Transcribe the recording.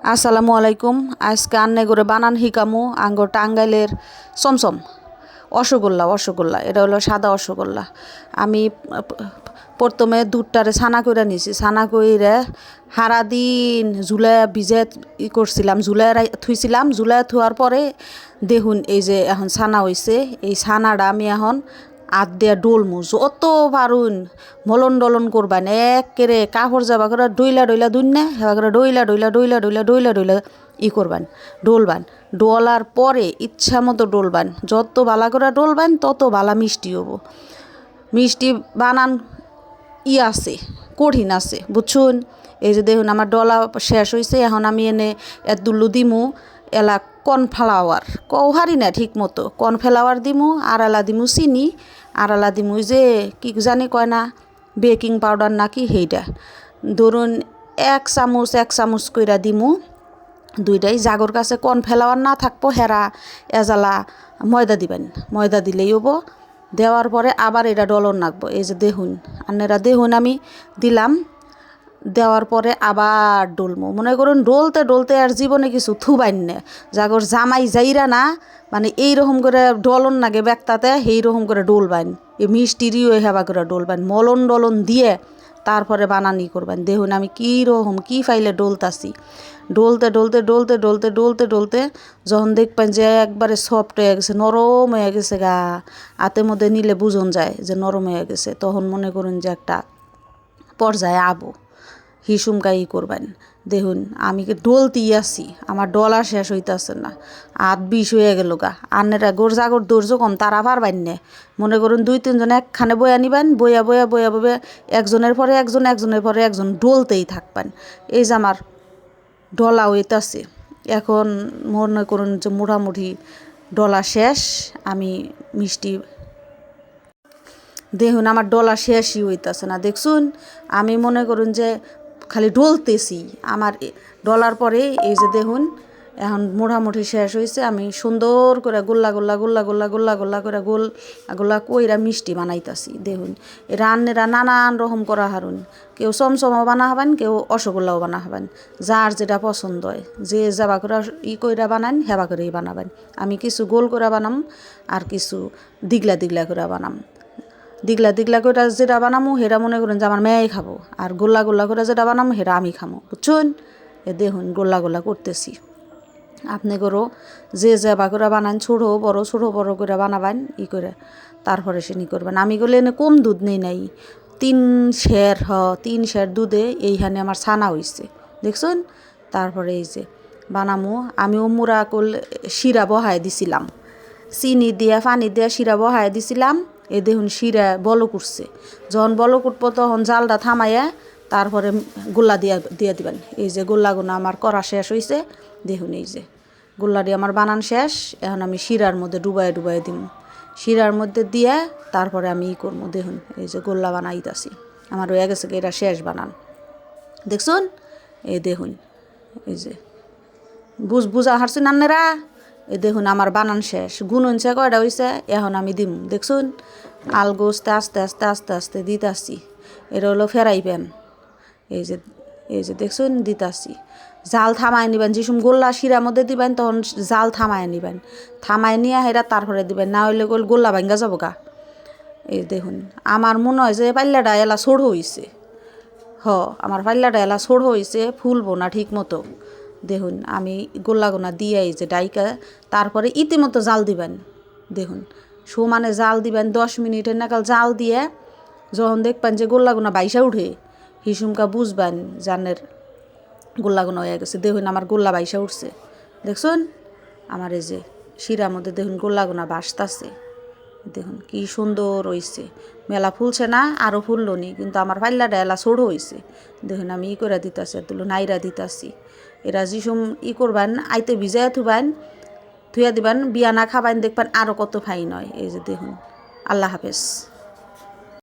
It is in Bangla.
আসসালামু আলাইকুম। আজকে আন্নে করে বানান হিকামু আঙ্গো টাঙ্গাইলের চমচম রসগোল্লা এটা হলো সাদা রসগোল্লা। আমি প্রথমে দুধটারে ছানা কইরা নিছি, ছানা কইরা সারাদিন ঝুলাইয়া ভিজে করছিলাম, ঝুলাইয়া থুইছিলাম। ঝুলাইয়া থোয়ার পরে দেখুন এই যে এখন ছানা হইছে। এই ছানাটা আমি এখন হাত দিয়া ডলমু, যত পারুন মলন ডলন করবান, একেরে কাপড় যাবা করে ডইলা দুন্নে হেবা করে ডইলা করবান, ডলবান। ডলার পরে ইচ্ছা মতো ডলবান, যত বালা করে ডলবান তত বালা মিষ্টি হবো। মিষ্টি বানান আছে, কঠিন আছে, বুঝছুন। এই যে দেখুন আমার ডলা শেষ হয়েছে। এখন আমি এনে দুল্লু দিমু এলা কর্নফ্লাওয়ার, কৌহারি না ঠিক মতো কর্নফ্লাওয়ার দিমু, আর এলা দিমু চিনি, আর এলা দিমু যে কি জানি কয় না বেকিং পাউডার নাকি সেইটা। ধরুন এক চামচ কইরা দিমু। দুইটাই জাগর কাছে কর্নফ্লাওয়ার না থাকবো হেরা এজালা ময়দা দিবেন, ময়দা দিলেই হবো। দেওয়ার পরে আবার এটা ডলন নাকবো। এই যে দেখুন আপনারা দেখুন আমি দিলাম, দেওয়ার পরে আবার ডলমু। মনে করুন ডলতে আর জীবনে কিছু থুবাইন না, জাগর জামাই যাইরা না মানে এইরকম করে ডলন নাগে ব্যাগটাতে সেইরকম করে ডলবাইন। এই মিষ্টিরিও হেবা করে ডলবাইন, মলন ডলন দিয়ে তারপরে বানানি করবেন। দেখুন আমি কীরকম কি ফাইলে ডলতাছি। ডলতে যখন দেখবেন যে একবারে সফট হয়ে গেছে, নরম হয়ে গেছে গা, হাতের মধ্যে নিলে বুঝন যায় যে নরম হয়ে গেছে, তখন মনে করুন যে একটা পর্যায়ে আবু হিসুমকাই করবেন। দেখুন আমি ডলতেই আছি, আমার ডলা শেষ হইতেছে না, হাত বিষ হয়ে গেল গা। আন্নেরা গোর জাগর ধৈর্য কম, তারা পারবেন না। মনে করুন 2-3 জন একখানে বয়া নিবেন, বয়া একজনের পরে একজন ডলতেই থাকবেন। এই যে আমার ডলা হইতাছে, এখন মনে করুন যে মোটামুটি ডলা শেষ। আমি মিষ্টি দেখুন আমার ডলা শেষই হইতাছে না, দেখছুন। আমি মনে করুন যে খালি ডলতেছি। আমার ডলার পরে এই যে দেখুন এখন মোটামুটি শেষ হয়েছে। আমি সুন্দর করে গোল্লা করে গোল্লা কইরা মিষ্টি বানাইতাছি। দেখুন রান্নেরা নানান রকম করা হারুন, কেউ চমচমও বানা হবেন, কেউ রসগোল্লাও বানা হবেন, যার যেটা পছন্দ হয়। যে যাবা করে কইরা বানান হেবা করেই বানাবেন। আমি কিছু গোল করে বানাম আর কিছু দিগলা করে বানাম। দিগলা করে যেটা বানামো সেটা মনে করেন যে আমার মেয়েই খাবো, আর গোল্লা করে যেটা বানামো সেটা আমি খামো, বুঝছেন। এ দেখুন গোল্লা করতেছি। আপনি করো যে যাবা করে বানান, ছোটো বড় করে বানাবেন করে, তারপরে সে করবেন। আমি গেলে এনে কম দুধ নেই নাই, 3 সের দুধে এইখানে আমার ছানা হয়েছে, দেখছেন। তারপরে এই যে বানামো আমি মুড়া করলে শিরা বহায় দিছিলাম, চিনি দিয়া পানি দিয়া শিরা বহায় দিছিলাম। এ দেখুন শিরা বল করছে, যখন বল করবো তখন জালটা থামাইয়া তারপরে গোল্লা দিয়া দিবেন। এই যে গোল্লাগুনা আমার করা শেষ হয়েছে। দেখুন এই যে গোল্লাটি আমার বানান শেষ। এখন আমি শিরার মধ্যে ডুবাই দিব, শিরার মধ্যে দিয়ে তারপরে আমি করবো। দেখুন এই যে গোল্লা বানাইতাছি, আমার হয়ে গেছে এটা শেষ বানান, দেখছুন। এই দেখুন এই যে বুঝা হারছেন আন্নেরা। এ দেখুন আমার বানান শেষ, গুনছে কয়টা হয়েছে, এখন আমি দিম, দেখছুন। আলগোস্তে আস্তে দিতাছি। এটা হলো ফেরাই প্যান। এই যে দেখছুন দিতাছি। জাল থামায় নিবেন, যে সময় গোল্লা শিরার মধ্যে দিবেন তখন জাল থামায় নিবেন, থামায় নিয়ে হেরা তারপরে দিবেন, না হইলে গোল্লা ভাঙ্গা যাবো গা। এই দেখুন আমার মনে হয় যে পাল্লাটা এলা ছোট হয়েছে। আমার পাল্লাটা এলা ছোট হয়েছে, ফুলবো না ঠিক মতো। দেখুন আমি গোল্লাগুনা দিয়ে এই যে ডাইকা তারপরে ইতিমতো জাল দিবেন। দেখুন সমানে জাল দিবেন, 10 মিনিটের নাগাল জাল দিয়ে যখন দেখবেন যে গোল্লাগুনা বাইসা উঠে, হিসুমকা বুঝবেন জানের গোল্লাগুনা হয়ে গেছে। দেখুন আমার গোল্লা বাইসা উঠছে, দেখছুন। আমার এই যে শিরার মধ্যে দেখুন গোল্লাগুনা বাসতাছে, দেখুন কি সুন্দর হয়েছে। মেলা ফুলছে না, আরও ফুললো নি, কিন্তু আমার পাল্লাটা এলা ছোট হয়েছে। দেখুন আমি করে দিতাছি, তুলো নাইরা দিতাছি। এরা যিসুম করবেন আইতে ভিজাইয়া থুয়া দিবেন, বিয়া না খাবেন, দেখবেন আরও কত ফাইন হয়। এই যে দেখুন, আল্লাহ হাফেজ।